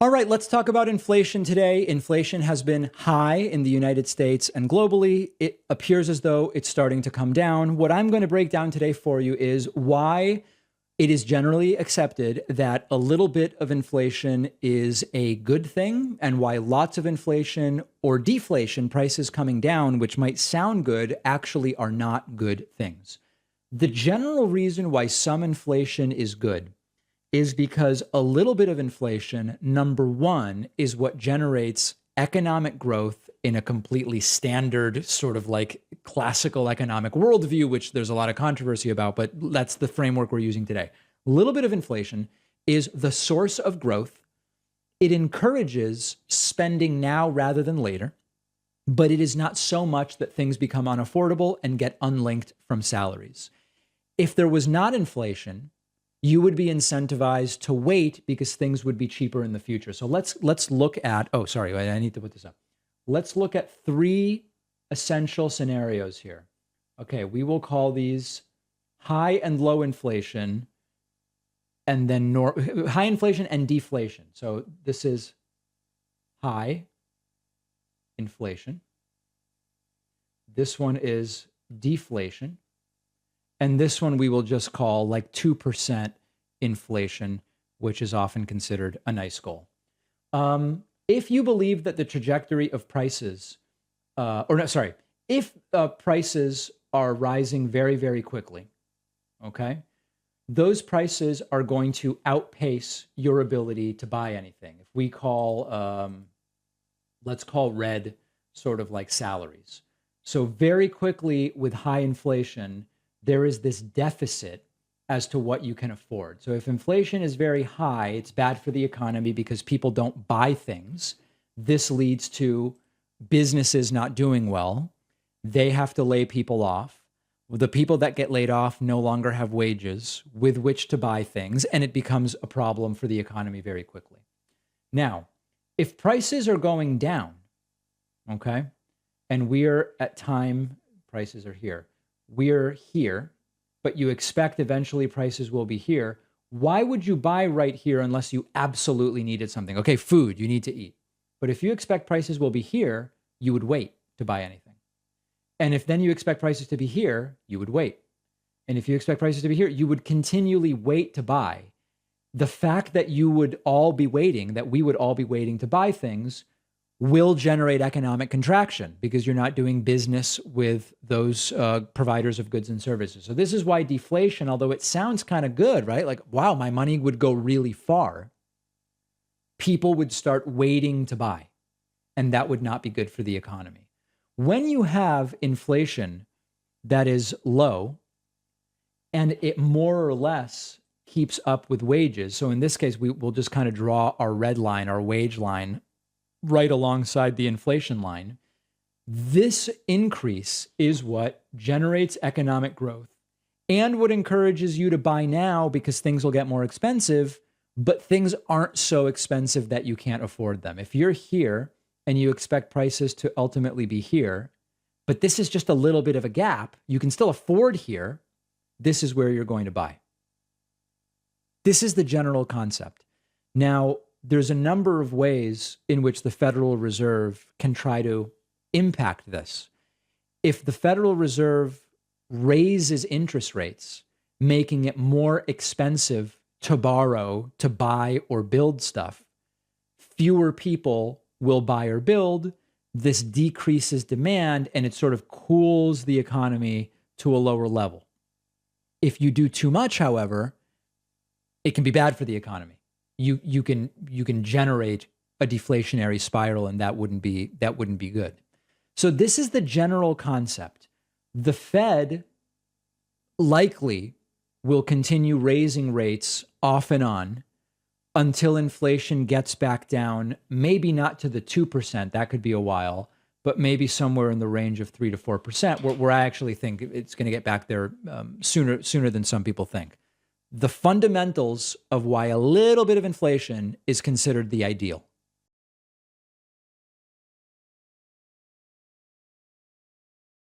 All right, let's talk about inflation today. Inflation has been high in the United States and globally. It appears as though it's starting to come down. What I'm going to break down today for you is why it is generally accepted that a little bit of inflation is a good thing, and why lots of inflation or deflation, prices coming down, which might sound good, actually are not good things. The general reason why some inflation is good is because a little bit of inflation, number one, is what generates economic growth in a completely standard sort of like classical economic worldview, which there's a lot of controversy about, but that's the framework we're using today. A little bit of inflation is the source of growth. It encourages spending now rather than later, but it is not so much that things become unaffordable and get unlinked from salaries. If there was not inflation, you would be incentivized to wait because things would be cheaper in the future. So let's look at, oh, sorry, I need to put this up. Let's look at three essential scenarios here. Okay, we will call these high and low inflation, and then high inflation and deflation. So this is high inflation. This one is deflation. And this one we will just call like 2% inflation, which is often considered a nice goal. If you believe that the trajectory of prices, if prices are rising very, very quickly, okay, those prices are going to outpace your ability to buy anything. If we call, let's call red sort of like salaries. So very quickly with high inflation, there is this deficit as to what you can afford. So if inflation is very high, it's bad for the economy because people don't buy things. This leads to businesses not doing well. They have to lay people off. The people that get laid off no longer have wages with which to buy things, and it becomes a problem for the economy very quickly. Now, if prices are going down, okay, and we're at time, prices are here. We're here, but you expect eventually prices will be here. Why would you buy right here unless you absolutely needed something? Okay, food, you need to eat. But if you expect prices will be here, you would wait to buy anything. And if then you expect prices to be here, you would wait. And if you expect prices to be here, you would continually wait to buy. The fact that you would all be waiting, that we would all be waiting to buy things, will generate economic contraction because you're not doing business with those providers of goods and services. So this is why deflation, although it sounds kind of good, right? Like, wow, my money would go really far. People would start waiting to buy, and that would not be good for the economy. When you have inflation that is low and it more or less keeps up with wages. So in this case, we'll just kind of draw our red line, our wage line, right alongside the inflation line. This increase is what generates economic growth and what encourages you to buy now because things will get more expensive, but things aren't so expensive that you can't afford them. If you're here and you expect prices to ultimately be here, but this is just a little bit of a gap, you can still afford here, this is where you're going to buy. This is the general concept. Now, there's a number of ways in which the Federal Reserve can try to impact this. If the Federal Reserve raises interest rates, making it more expensive to borrow, to buy or build stuff, fewer people will buy or build. This decreases demand and it sort of cools the economy to a lower level. If you do too much, however, it can be bad for the economy. You can generate a deflationary spiral, and that wouldn't be good. So this is the general concept. The Fed likely will continue raising rates off and on until inflation gets back down, maybe not to the 2%, that could be a while, but maybe somewhere in the range of 3 to 4%, where I actually think it's going to get back there sooner than some people think. The fundamentals of why a little bit of inflation is considered the ideal.